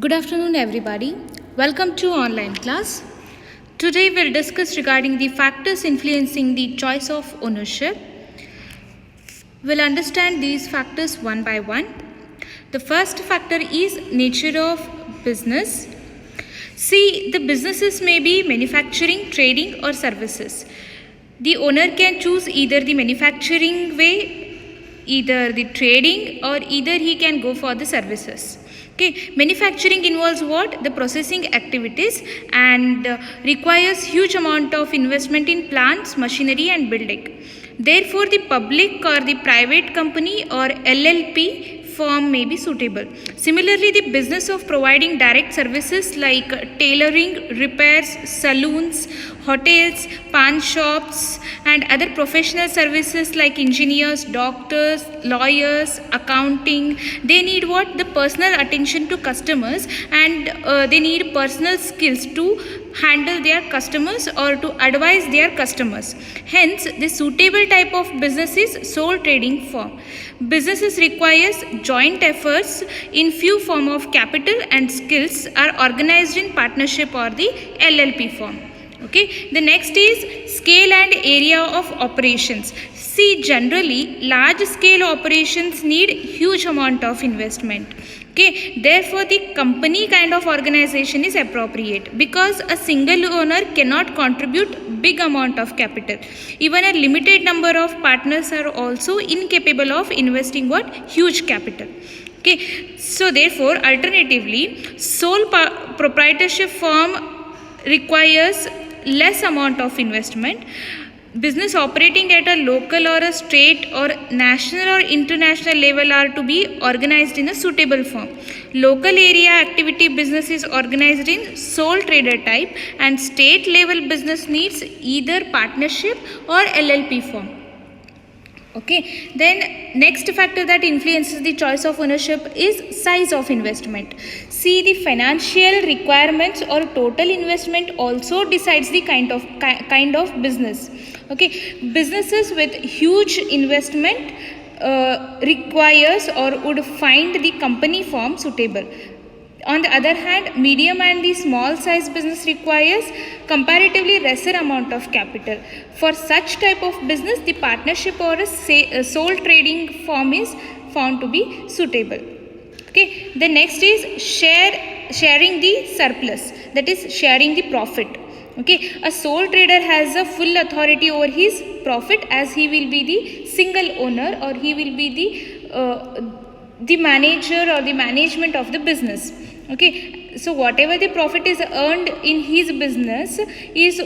Good afternoon, everybody. Welcome to online class. Today we'll discuss regarding the factors influencing the choice of ownership. We'll understand these factors one by one. The first factor is nature of business. See, the businesses may be manufacturing, trading or services. The owner can choose either the manufacturing way, either the trading, or either he can go for the services. Okay, manufacturing involves what? The processing activities and requires huge amount of investment in plants, machinery and building. Therefore, the public or the private company or LLP firm may be suitable. Similarly, the business of providing direct services like tailoring, repairs, saloons, hotels, pawn shops and other professional services like engineers, doctors, lawyers, accounting, they need what? The personal attention to customers and they need personal skills to handle their customers or to advise their customers. Hence, the suitable type of business is sole trading firm. Businesses requires joint efforts in few form of capital and skills are organized in partnership or the LLP firm. Okay, the next is scale and area of operations. See, generally large scale operations need huge amount of investment. Okay, therefore the company kind of organization is appropriate because a single owner cannot contribute big amount of capital. Even a limited number of partners are also incapable of investing what? Huge capital. Okay, so therefore alternatively sole proprietorship firm requires less amount of investment. Business operating at a local or a state or national or international level are to be organized in a suitable form. Local area activity business is organized in sole trader type and state level business needs either partnership or LLP form. Okay, then next factor that influences the choice of ownership is size of investment. See, the financial requirements or total investment also decides the kind of business. Okay, businesses with huge investment requires or would find the company form suitable. On the other hand, medium and the small size business requires comparatively lesser amount of capital. For such type of business, the partnership or a sole trading firm is found to be suitable. Okay, the next is sharing the surplus, that is sharing the profit. Okay, a sole trader has a full authority over his profit as he will be the single owner or he will be the manager or the management of the business. Okay, so whatever the profit is earned in his business is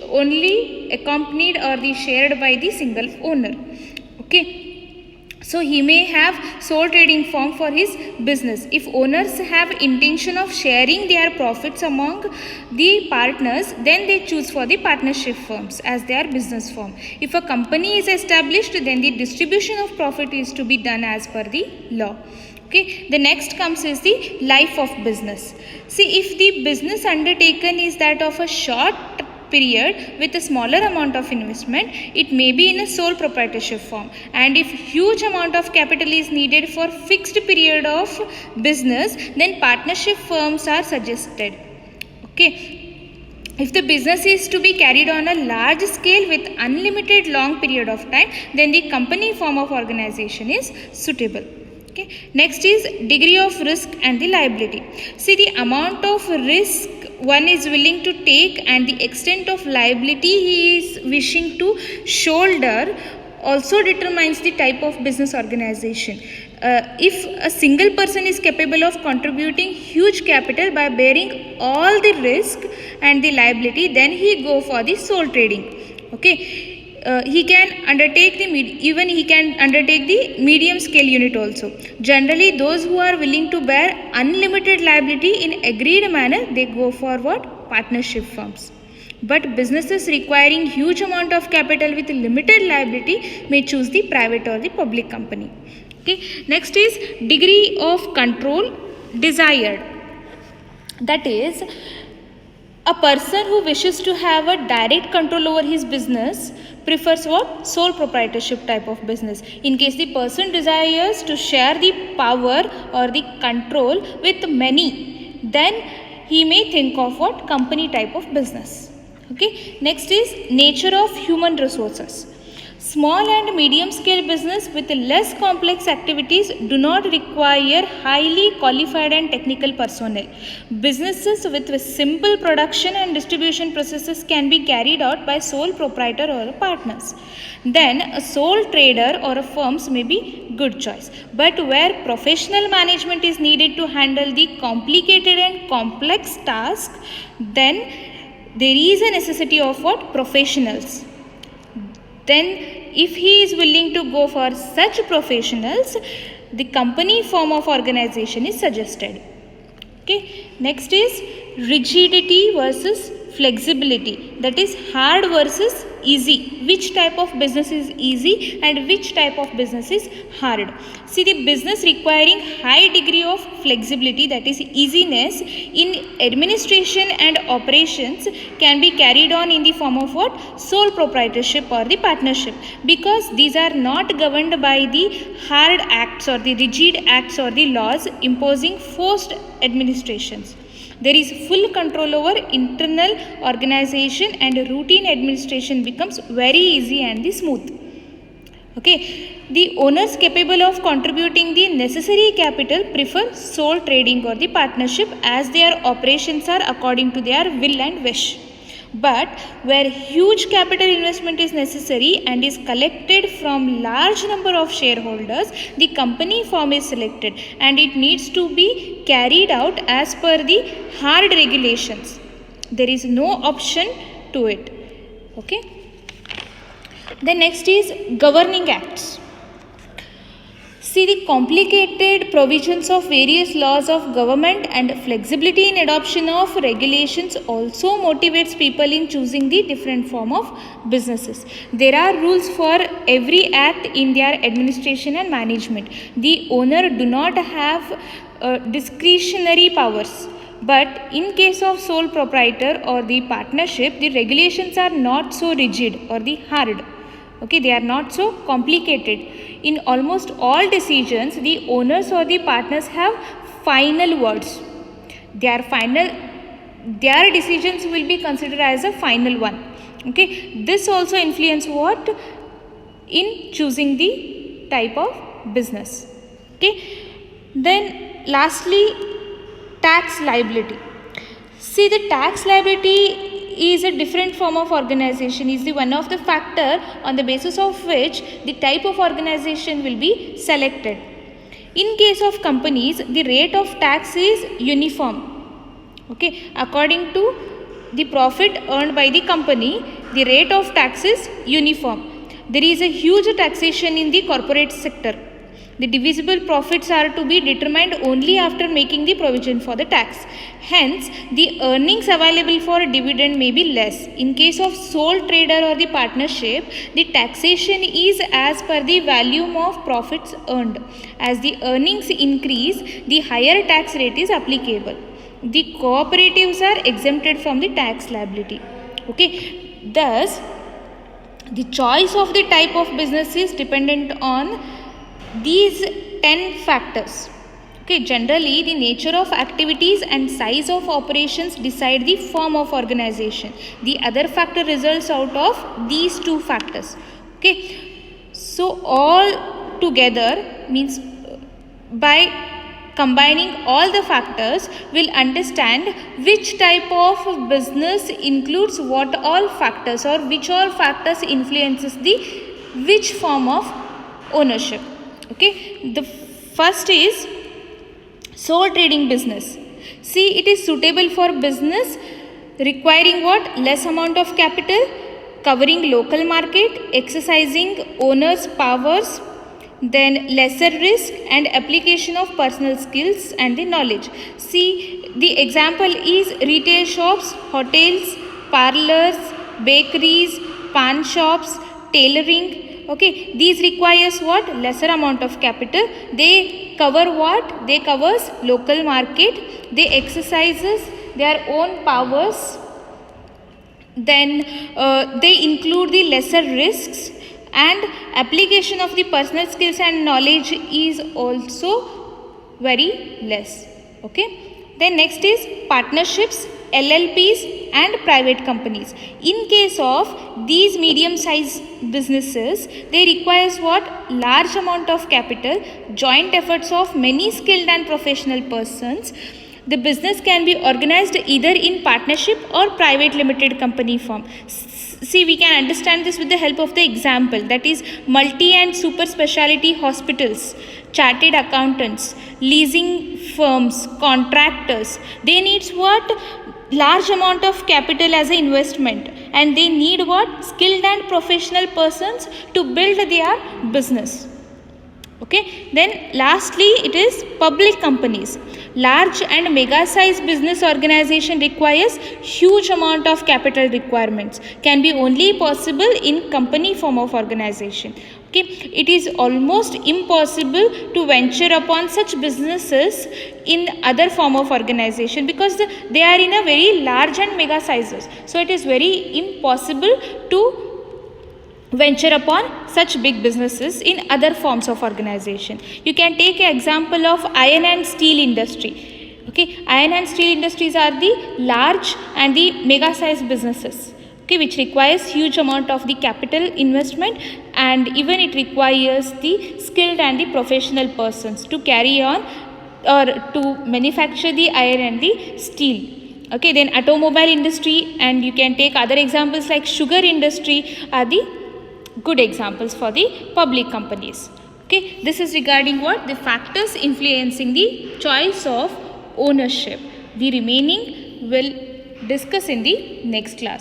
only accompanied or the shared by the single owner. Okay, so he may have sole trading firm for his business. If owners have intention of sharing their profits among the partners, then they choose for the partnership firms as their business firm. If a company is established, then the distribution of profit is to be done as per the law. Okay, the next comes is the life of business. See, if the business undertaken is that of a short period with a smaller amount of investment, it may be in a sole proprietorship form. And if huge amount of capital is needed for fixed period of business, then partnership firms are suggested. Okay, if the business is to be carried on a large scale with unlimited long period of time, then the company form of organization is suitable. Okay. Next is degree of risk and the liability. See, the amount of risk one is willing to take and the extent of liability he is wishing to shoulder also determines the type of business organization. If a single person is capable of contributing huge capital by bearing all the risk and the liability, then he go for the sole trading. Okay. He can undertake the medium scale unit also. Generally, those who are willing to bear unlimited liability in agreed manner, they go for what? Partnership firms. But businesses requiring huge amount of capital with limited liability may choose the private or the public company. Okay. Next is degree of control desired. That is, a person who wishes to have a direct control over his business prefers what? Sole proprietorship type of business. In case the person desires to share the power or the control with many, then he may think of what? Company type of business. Okay. Next is nature of human resources. Small and medium scale business with less complex activities do not require highly qualified and technical personnel. Businesses with simple production and distribution processes can be carried out by sole proprietor or partners. Then a sole trader or a firms may be good choice. But where professional management is needed to handle the complicated and complex task, then there is a necessity of what? Professionals. Then if he is willing to go for such professionals, the company form of organization is suggested. Okay. Next is rigidity versus flexibility, that is hard versus easy. Which type of business is easy and which type of business is hard? See, the business requiring high degree of flexibility, that is easiness in administration and operations, can be carried on in the form of what? Sole proprietorship or the partnership, because these are not governed by the hard acts or the rigid acts or the laws imposing forced administrations. There is full control over internal organization and routine administration becomes very easy and the smooth. Okay. The owners capable of contributing the necessary capital prefer sole trading or the partnership, as their operations are according to their will and wish. But where huge capital investment is necessary and is collected from large number of shareholders, the company form is selected and it needs to be carried out as per the hard regulations. There is no option to it. Okay. The next is governing acts. See, the complicated provisions of various laws of government and flexibility in adoption of regulations also motivates people in choosing the different form of businesses. There are rules for every act in their administration and management. The owner do not have discretionary powers. But in case of sole proprietor or the partnership, the regulations are not so rigid or the hard. Okay, they are not so complicated. In almost all decisions, the owners or the partners have final words. Their decisions will be considered as a final one. Okay, this also influence what? In choosing the type of business. Okay, then lastly, tax liability. See, the tax liability is a different form of organization, is the one of the factor on the basis of which the type of organization will be selected. In case of companies, the rate of tax is uniform. Okay, according to the profit earned by the company, the rate of tax is uniform. There is a huge taxation in the corporate sector. The divisible profits are to be determined only after making the provision for the tax. Hence, the earnings available for dividend may be less. In case of sole trader or the partnership, the taxation is as per the volume of profits earned. As the earnings increase, the higher tax rate is applicable. The cooperatives are exempted from the tax liability. Okay, thus, the choice of the type of business is dependent on these 10 factors. Okay, generally the nature of activities and size of operations decide the form of organization. The other factor results out of these two factors. Okay, so all together means by combining all the factors we'll understand which type of business includes what all factors, or which all factors influences the which form of ownership. Okay, the first is sole trading business. See, it is suitable for business requiring what? Less amount of capital, covering local market, exercising owner's powers, then lesser risk and application of personal skills and the knowledge. See, the example is retail shops, hotels, parlors, bakeries, pan shops, tailoring. Okay, these requires what? Lesser amount of capital. They cover what? They covers local market. They exercises their own powers. Then they include the lesser risks, and application of the personal skills and knowledge is also very less. Okay. Then next is partnerships, LLPs and private companies. In case of these medium sized businesses, they requires what? Large amount of capital, joint efforts of many skilled and professional persons. The business can be organized either in partnership or private limited company form. See, we can understand this with the help of the example, that is multi and super specialty hospitals, chartered accountants, leasing firms, contractors. They need what? Large amount of capital as an investment, and they need what? Skilled and professional persons to build their business. Okay. Then lastly, it is public companies. Large and mega size business organization requires huge amount of capital requirements, can be only possible in company form of organization. Okay. It is almost impossible to venture upon such businesses in other form of organization, because they are in a very large and mega sizes. So it is very impossible to venture upon such big businesses in other forms of organization. You can take an example of iron and steel industry. Okay, iron and steel industries are the large and the mega size businesses, okay, which requires huge amount of the capital investment, and even it requires the skilled and the professional persons to carry on or to manufacture the iron and the steel. Okay, then automobile industry, and you can take other examples like sugar industry are the good examples for the public companies. Okay, this is regarding what? The factors influencing the choice of ownership. The remaining will discuss in the next class.